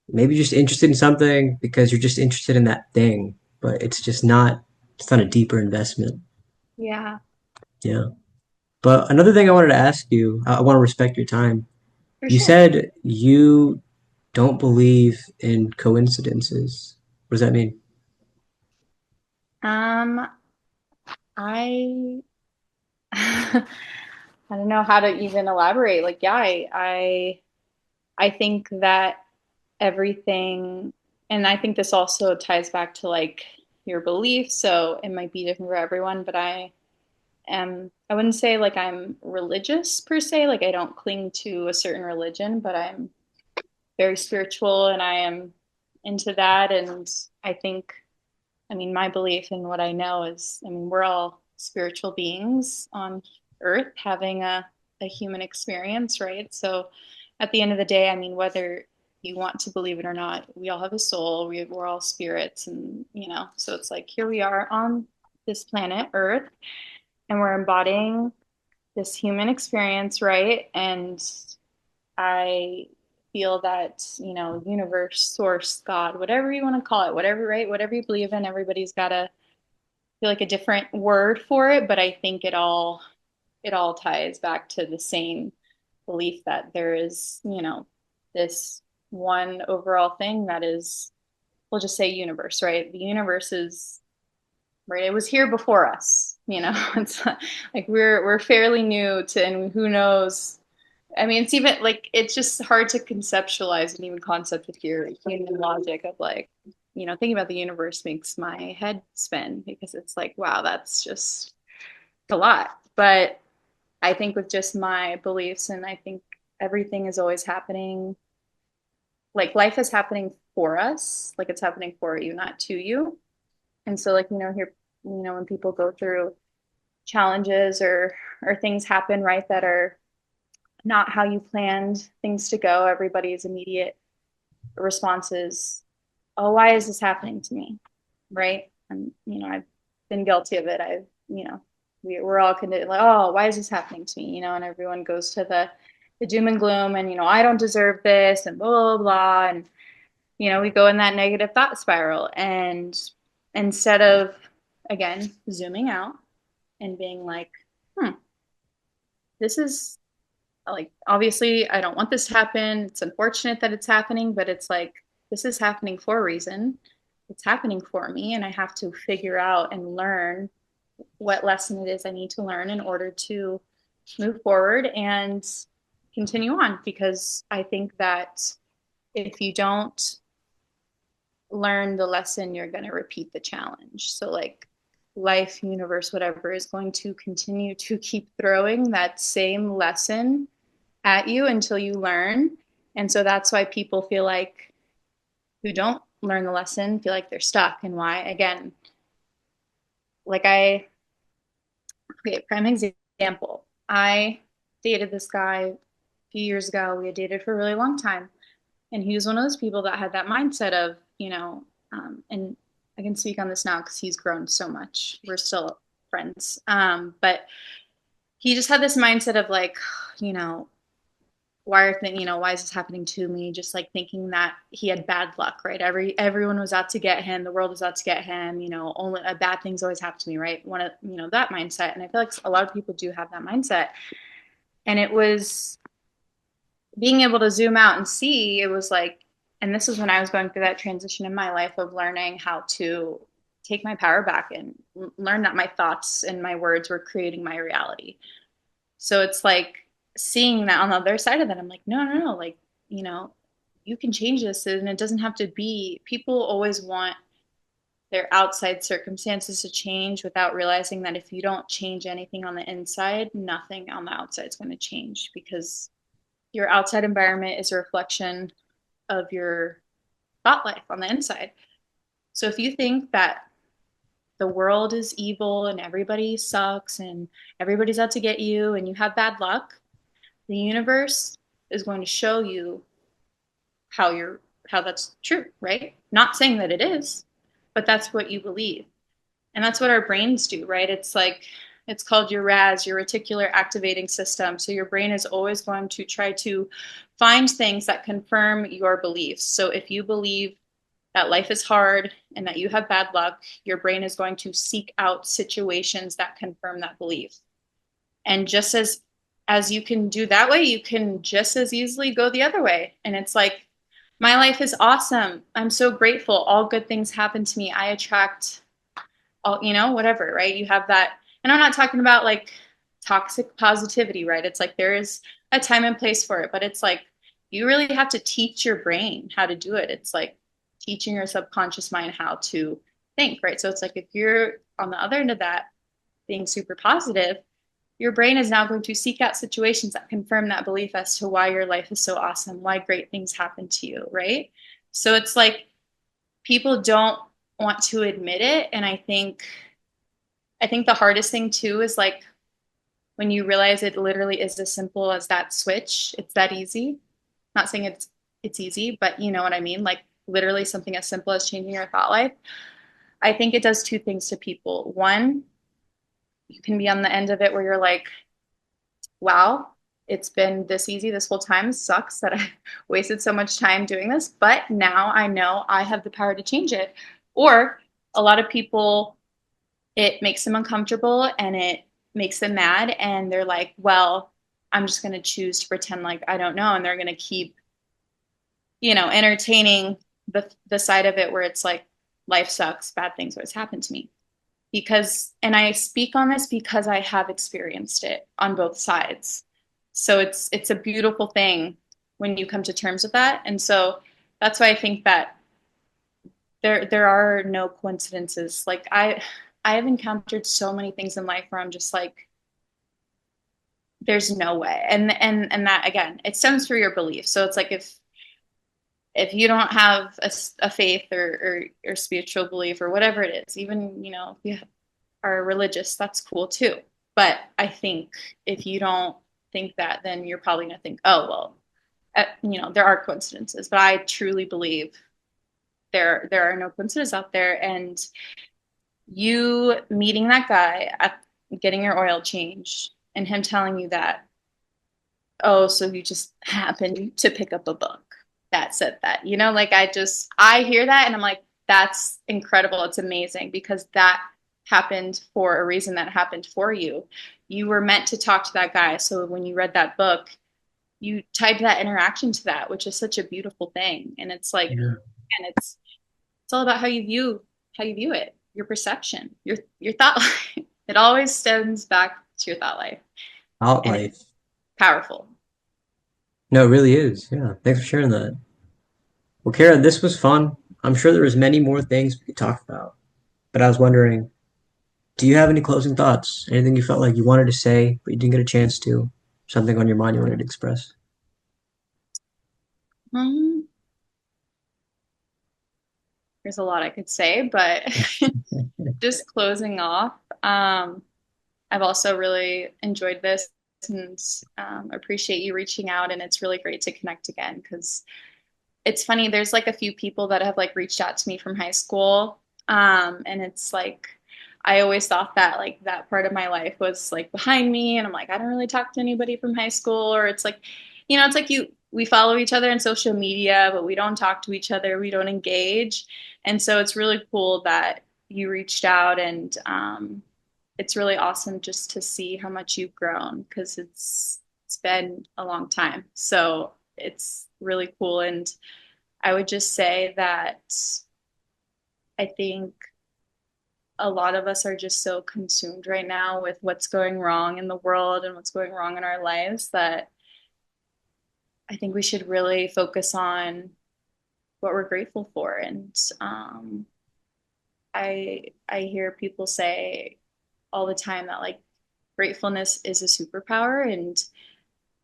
maybe you're just interested in something because you're just interested in that thing, but it's not a deeper investment. yeah, Yeah. But another thing I wanted to ask you, I want to respect your time. for You sure. said you don't believe in coincidences. What does that mean? Um, I I don't know how to even elaborate. Like, yeah, I think that everything, and I think this also ties back to like your beliefs, so it might be different for everyone, but I wouldn't say like I'm religious per se, like I don't cling to a certain religion, but I'm very spiritual and I am into that. And I think, I mean, my belief and what I know is, I mean, we're all spiritual beings on earth having a human experience, right? So at the end of the day, I mean, whether you want to believe it or not, we all have a soul, we're all spirits, and, so it's like here we are on this planet, Earth, and we're embodying this human experience, right? And I feel that, universe, source, God, whatever you want to call it, whatever, right? Whatever you believe in, everybody's got a feel like a different word for it, but I think it all ties back to the same belief that there is, this one overall thing that is, we'll just say universe, right? The universe is right. It was here before us, It's like we're fairly new to, and who knows. I mean, it's even like it's just hard to conceptualize and even concept with your human logic of like, thinking about the universe makes my head spin because it's like, wow, that's just a lot. But I think with just my beliefs, and I think everything is always happening, like life is happening for us, like it's happening for you, not to you. And so, like, here, when people go through challenges or things happen, right, that are not how you planned things to go, everybody's immediate response is, oh, why is this happening to me? Right. And, I've been guilty of it. We're all kind of like, oh, why is this happening to me? And everyone goes to the doom and gloom and, I don't deserve this and blah, blah, blah. And, we go in that negative thought spiral. And instead of, again, zooming out and being like, hmm, this is like obviously I don't want this to happen. It's unfortunate that it's happening, but it's like this is happening for a reason. It's happening for me, and I have to figure out and learn what lesson it is I need to learn in order to move forward and continue on. Because I think that if you don't learn the lesson, you're going to repeat the challenge. So, like, life, universe, whatever is going to continue to keep throwing that same lesson at you until you learn. And so that's why people feel like who don't learn the lesson feel like they're stuck. And why, again, like okay, prime example. I dated this guy a few years ago. We had dated for a really long time. And he was one of those people that had that mindset of, and I can speak on this now because he's grown so much. We're still friends. But he just had this mindset of like, you know, why is this happening to me? Just like thinking that he had bad luck, right? Everyone was out to get him, the world was out to get him, only bad things always happen to me, right? One of that mindset. And I feel like a lot of people do have that mindset. And it was being able to zoom out and see, it was like, and this is when I was going through that transition in my life of learning how to take my power back and learn that my thoughts and my words were creating my reality. So it's like seeing that on the other side of that, I'm like, no, no, no, like, you know, you can change this and it doesn't have to be, people always want their outside circumstances to change without realizing that if you don't change anything on the inside, nothing on the outside is going to change because your outside environment is a reflection of your thought life on the inside. So if you think that the world is evil and everybody sucks and everybody's out to get you and you have bad luck, the universe is going to show you how that's true, right? Not saying that it is, but that's what you believe. And that's what our brains do, right? It's like it's called your RAS, your reticular activating system. So your brain is always going to try to find things that confirm your beliefs. So if you believe that life is hard and that you have bad luck, your brain is going to seek out situations that confirm that belief. And just as you can do that way, you can just as easily go the other way. And it's like, my life is awesome. I'm so grateful. All good things happen to me. I attract all, whatever, right? You have that. And I'm not talking about like toxic positivity, right? It's like there is a time and place for it, but it's like you really have to teach your brain how to do it. It's like teaching your subconscious mind how to think, right? So it's like if you're on the other end of that, being super positive, your brain is now going to seek out situations that confirm that belief as to why your life is so awesome, why great things happen to you, right? So it's like people don't want to admit it. And I think the hardest thing too is like when you realize it literally is as simple as that switch. It's that easy. Not saying it's easy, but you know what I mean? Like literally something as simple as changing your thought life. I think it does two things to people. One, you can be on the end of it where you're like, wow, it's been this easy this whole time. It sucks that I wasted so much time doing this, but now I know I have the power to change it. Or a lot of people, it makes them uncomfortable and it makes them mad. And they're like, well, I'm just going to choose to pretend like I don't know. And they're going to keep, entertaining the side of it where it's like, life sucks, bad things always happen to me. And I speak on this because I have experienced it on both sides. So it's a beautiful thing when you come to terms with that. And so that's why I think that there are no coincidences. Like I have encountered so many things in life where I'm just like, there's no way. And that again, it stems from your beliefs. So it's like if you don't have a faith or spiritual belief or whatever it is, even if you are religious, that's cool too. But I think if you don't think that, then you're probably going to think, oh well, there are coincidences. But I truly believe there are no coincidences out there, and you meeting that guy at getting your oil changed and him telling you that, oh, so you just happened to pick up a book that said that, like I hear that and I'm like, that's incredible. It's amazing because that happened for a reason, that happened for you. You were meant to talk to that guy. So when you read that book, you tied that interaction to that, which is such a beautiful thing. And it's like, Yeah. and it's all about how you view it, your perception, your thought life. It always stems back to your thought life, Out and it's life. powerful. No, it really is. Yeah. Thanks for sharing that. Well, Kara, this was fun. I'm sure there was many more things we could talk about, but I was wondering, do you have any closing thoughts? Anything you felt like you wanted to say, but you didn't get a chance to? Something on your mind you wanted to express? Um, there's a lot I could say, but just closing off. I've also really enjoyed this. and appreciate you reaching out. And it's really great to connect again because it's funny. There's like a few people that have like reached out to me from high school. And it's like, I always thought that like that part of my life was like behind me. And I'm like, I don't really talk to anybody from high school. Or it's like, it's like we follow each other on social media, but we don't talk to each other. We don't engage. And so it's really cool that you reached out and, it's really awesome just to see how much you've grown because it's been a long time. So it's really cool. And I would just say that I think a lot of us are just so consumed right now with what's going wrong in the world and what's going wrong in our lives that I think we should really focus on what we're grateful for. And I hear people say all the time that like gratefulness is a superpower, and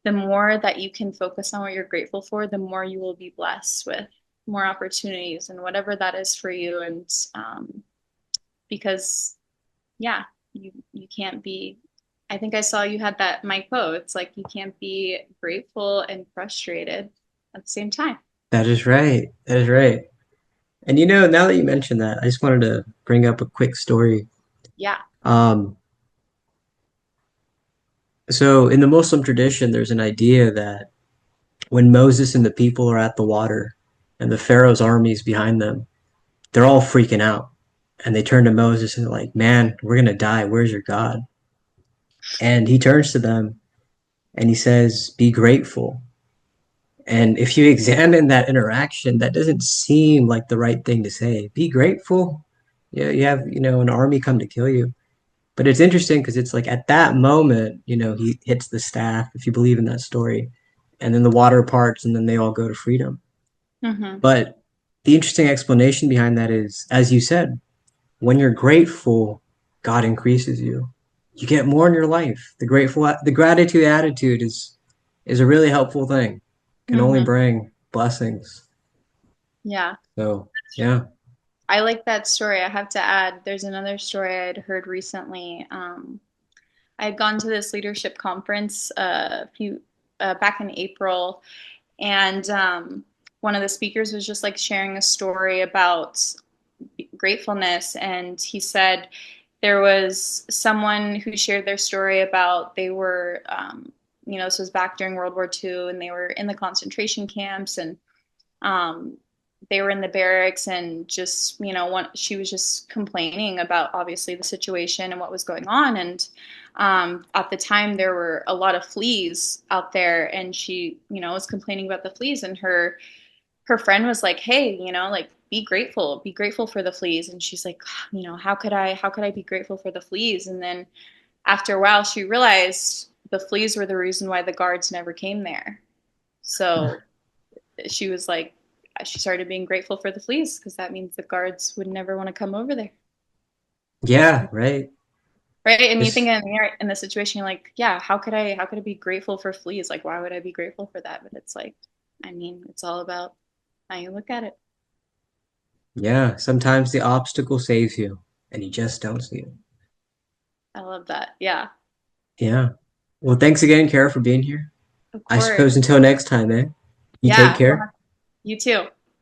the more that you can focus on what you're grateful for, the more you will be blessed with more opportunities and whatever that is for you. And because, yeah, you can't be. I think I saw you had that my quote. It's like you can't be grateful and frustrated at the same time. That is right. That is right. And now that you mentioned that, I just wanted to bring up a quick story. Yeah. Um, so in the Muslim tradition, there's an idea that when Moses and the people are at the water and the Pharaoh's armies behind them, they're all freaking out. And they turn to Moses and they're like, man, we're going to die. Where's your God? And he turns to them and he says, be grateful. And if you examine that interaction, that doesn't seem like the right thing to say. Be grateful. Yeah, you have, an army come to kill you. But it's interesting because it's like at that moment, he hits the staff, if you believe in that story, and then the water parts, and then they all go to freedom. Mm-hmm. But the interesting explanation behind that is, as you said, when you're grateful, God increases you. You get more in your life. The gratitude attitude is a really helpful thing. Can only Mm-hmm. bring blessings. Yeah. So yeah, I like that story. I have to add, there's another story I'd heard recently. I had gone to this leadership conference a few back in April, and one of the speakers was just like sharing a story about gratefulness, and he said there was someone who shared their story about they were, this was back during World War II, and they were in the concentration camps, and um, they were in the barracks, and just she was just complaining about obviously the situation and what was going on, and at the time there were a lot of fleas out there, and she was complaining about the fleas, and her friend was like, hey, like be grateful for the fleas, and she's like, how could I be grateful for the fleas? And then after a while she realized the fleas were the reason why the guards never came there. So she was like, she started being grateful for the fleas because that means the guards would never want to come over there. yeah, right. Right. And you think It's in the situation, you're like, yeah, how could I be grateful for fleas? Like, why would I be grateful for that? But it's like, I mean, it's all about how you look at it. yeah. Sometimes the obstacle saves you, and you just don't see it. I love that. Yeah, Yeah. Well, thanks again, Kara, for being here. of I course. suppose until next time, eh? You take Yeah. care. You too.